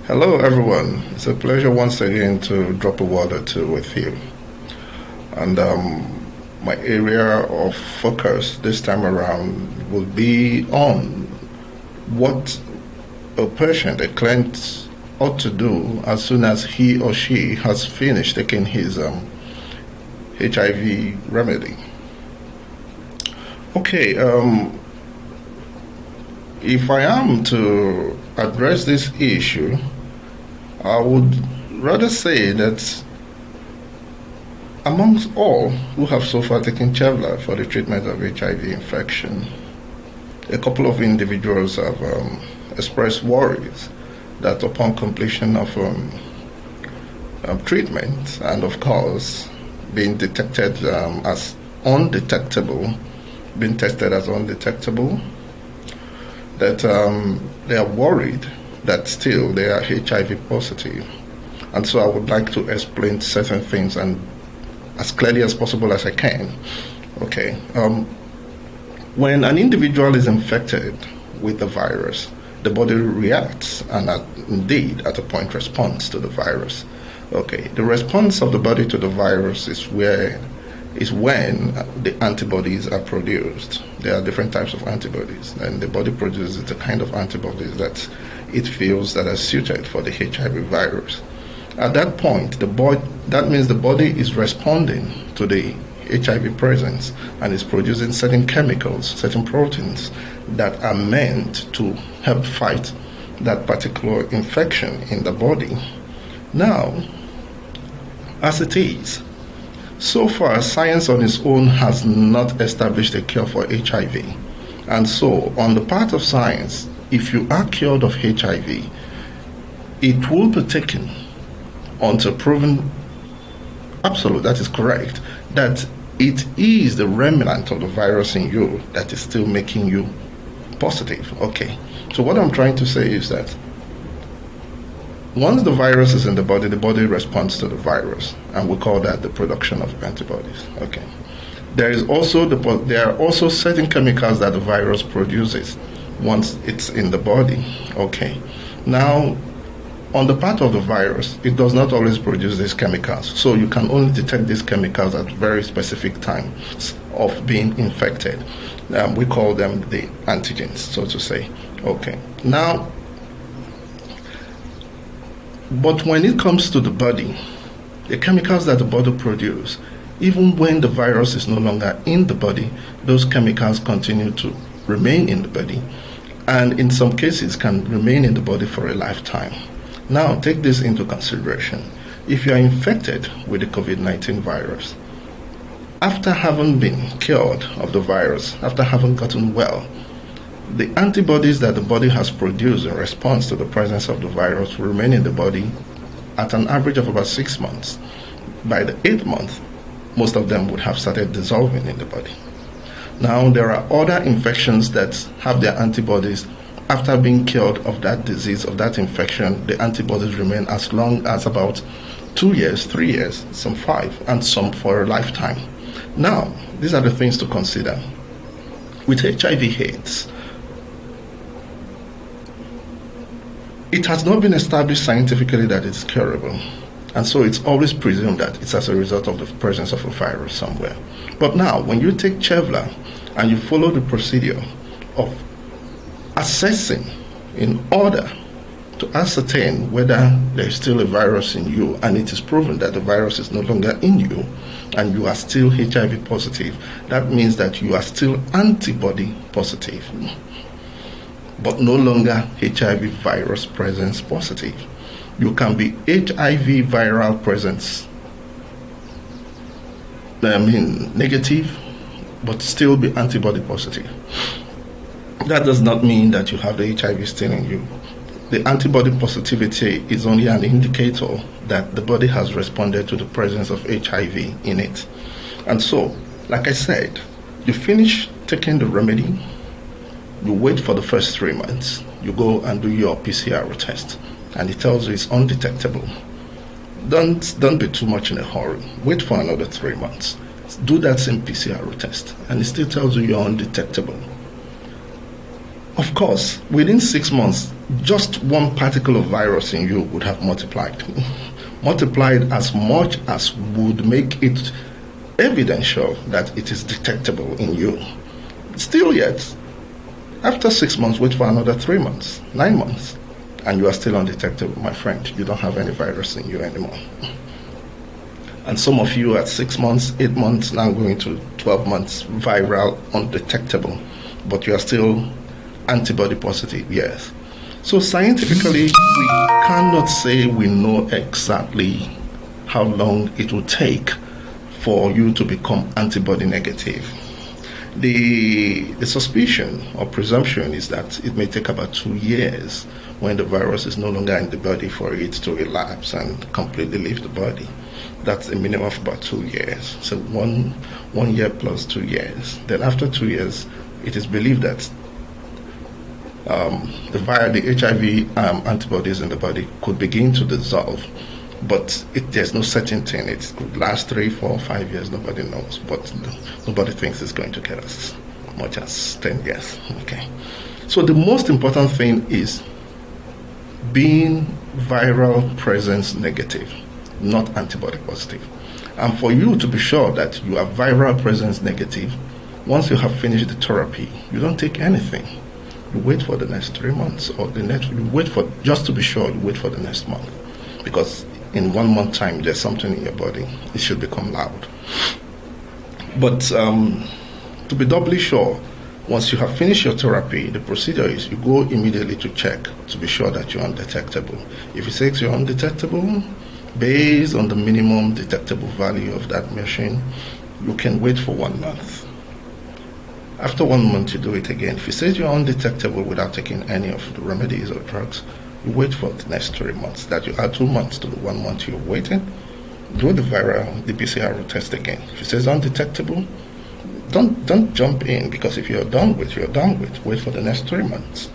Hello, everyone. It's a pleasure once again to drop a word or two with you. And my area of focus this time around will be on what a patient, a client, ought to do as soon as he or she has finished taking his HIV remedy. Okay, if I am to address this issue, I would rather say that amongst all who have so far taken Chevla for the treatment of HIV infection, a couple of individuals have expressed worries that upon completion of treatment and of course being detected as undetectable, being tested as undetectable, that they are worried that still they are HIV positive. And so I would like to explain certain things and as clearly as possible as I can. Okay. When an individual is infected with the virus, the body reacts and indeed at a point responds to the virus. Okay. The response of the body to the virus is when the antibodies are produced. There are different types of antibodies, and the body produces the kind of antibodies that it feels that are suited for the HIV virus. At that point, that means the body is responding to the HIV presence and is producing certain chemicals, certain proteins that are meant to help fight that particular infection in the body. Now, as it is, so far, science on its own has not established a cure for HIV. And so, on the part of science, if you are cured of HIV, it will be taken until proven absolute, that is correct, that it is the remnant of the virus in you that is still making you positive. Okay. So what I'm trying to say is that once the virus is in the body responds to the virus, and we call that the production of antibodies. Okay. There are also certain chemicals that the virus produces once it's in the body. Okay. Now, on the part of the virus, it does not always produce these chemicals. So you can only detect these chemicals at very specific times of being infected. We call them the antigens, so to say. Okay. Now, but when it comes to the body, the chemicals that the body produces, even when the virus is no longer in the body, those chemicals continue to remain in the body, and in some cases can remain in the body for a lifetime. Now, take this into consideration. If you are infected with the COVID-19 virus, after having been cured of the virus, after having gotten well, the antibodies that the body has produced in response to the presence of the virus will remain in the body at an average of about 6 months. By the 8th month, most of them would have started dissolving in the body. Now, there are other infections that have their antibodies after being cured of that disease, of that infection. The antibodies remain as long as about 2 years, 3 years, some 5, and some for a lifetime. Now, these are the things to consider. With HIV/AIDS, it has not been established scientifically that it's curable, and so it's always presumed that it's as a result of the presence of a virus somewhere. But now, when you take Chevla and you follow the procedure of assessing in order to ascertain whether there is still a virus in you, and it is proven that the virus is no longer in you, and you are still HIV positive, that means that you are still antibody positive, but no longer HIV virus presence positive. You can be HIV viral presence, negative, but still be antibody positive. That does not mean that you have the HIV still in you. The antibody positivity is only an indicator that the body has responded to the presence of HIV in it. And so, like I said, you finish taking the remedy, you wait for the first 3 months, you go and do your PCR test, and it tells you it's undetectable. Don't be too much in a hurry. Wait for another 3 months. Do that same PCR test, and it still tells you you're undetectable. Of course, within 6 months, just one particle of virus in you would have multiplied. Multiplied as much as would make it evidential that it is detectable in you. Still yet, after 6 months, wait for another 3 months, 9 months, and you are still undetectable, my friend. You don't have any virus in you anymore. And some of you at 6 months, 8 months, now going to 12 months, viral, undetectable, but you are still antibody positive, yes. So scientifically, we cannot say we know exactly how long it will take for you to become antibody negative. The suspicion or presumption is that it may take about 2 years when the virus is no longer in the body for it to relapse and completely leave the body. That's a minimum of about 2 years. So one year plus 2 years. Then after 2 years, it is believed that the HIV antibodies in the body could begin to dissolve, but there's no certainty in it. It could last 3, 4, 5 years. Nobody knows, but nobody thinks it's going to get as much as 10 years. Okay. So the most important thing is being viral presence negative, not antibody positive. And for you to be sure that you are viral presence negative, once you have finished the therapy, you don't take anything. You wait for the next 3 months, or you wait for, just to be sure, you wait for the next month. Because in 1 month time, there's something in your body. It should become loud. But to be doubly sure, once you have finished your therapy, the procedure is you go immediately to check to be sure that you're undetectable. If it says you're undetectable, based on the minimum detectable value of that machine, you can wait for 1 month. After 1 month, you do it again. If it says you're undetectable without taking any of the remedies or drugs, you wait for the next 3 months. That you add 2 months to the 1 month you're waiting. Do the PCR test again. If it says undetectable, don't jump in, because if you're done with, you're done with. Wait for the next 3 months.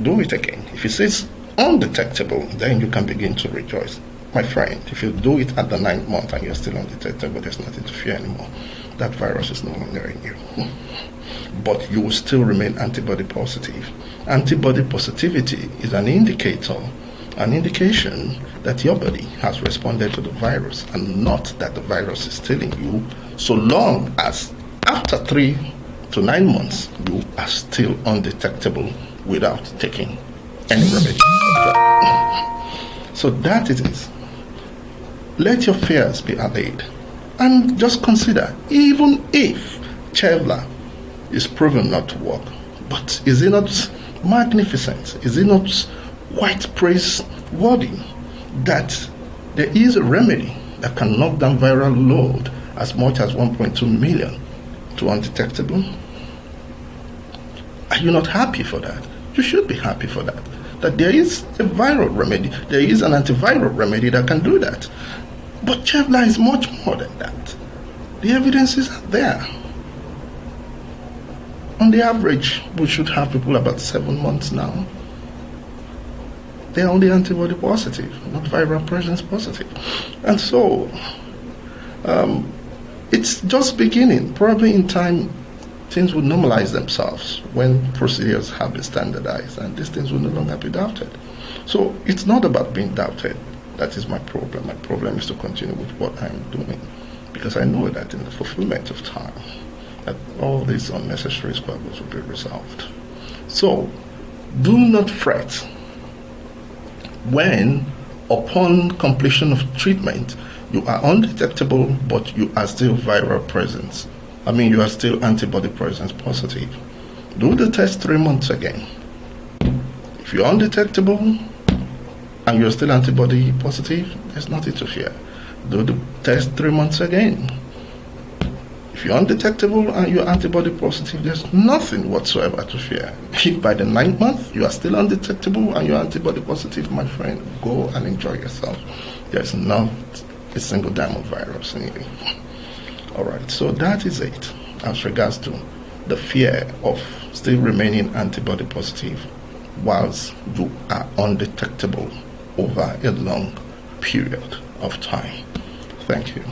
Do it again. If it says undetectable, then you can begin to rejoice. My friend, if you do it at the 9th month and you're still undetectable, there's nothing to fear anymore. That virus is no longer in you. But you will still remain antibody positive. Antibody positivity is an indicator, an indication that your body has responded to the virus, and not that the virus is still in you, so long as after 3 to 9 months you are still undetectable without taking any remedy. So that it is. Let your fears be allayed, and just consider, even if Chevla is proven not to work, but is it not magnificent? Is it not quite praiseworthy that there is a remedy that can knock down viral load as much as 1.2 million to undetectable? Are you not happy for that? You should be happy for that. That there is a viral remedy, there is an antiviral remedy that can do that. But Chevla is much more than that. The evidences are there. On the average, we should have people about 7 months now. They're only antibody positive, not viral presence positive. And so, it's just beginning. Probably in time, things will normalize themselves when procedures have been standardized, and these things will no longer be doubted. So it's not about being doubted. That is my problem. My problem is to continue with what I'm doing, because I know that in the fulfillment of time, that all these unnecessary squabbles will be resolved. So, do not fret when, upon completion of treatment, you are undetectable, but you are still viral presence. You are still antibody presence positive. Do the test 3 months again. If you're undetectable and you're still antibody positive, there's nothing to fear. Do the test 3 months again. If you're undetectable and you're antibody positive, there's nothing whatsoever to fear. If by the 9th month you are still undetectable and you're antibody positive, my friend, go and enjoy yourself. There's not a single diamond virus in you. Alright, so that is it as regards to the fear of still remaining antibody positive whilst you are undetectable over a long period of time. Thank you.